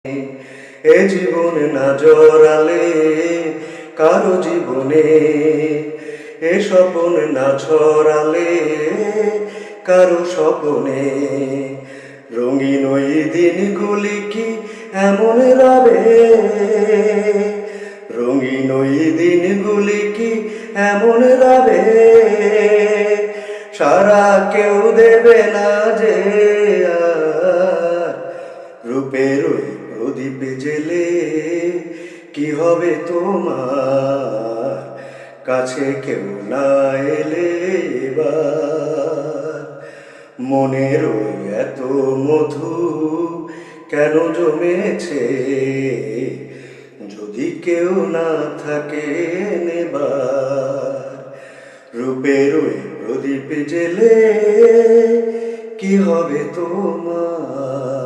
এ জীবনে না জড়ালে কারো জীবনে, এ স্বপন না ছড়ালে কারো স্বপনে, রঙিন ওই দিনগুলি কি এমন রবে, রঙিন ওই দিনগুলি কি এমন রবে, সারা কেউ দেবে না যে আর, রূপের ওই প্রদীপ জেলে কি হবে তোমার, কাছে কেউ না এলে এবার, মনের ওই এত মধু কেন জমেছে, যদি কেউ না থাকে নেবার, রূপের ওই প্রদীপ জেলে কি হবে তোমার।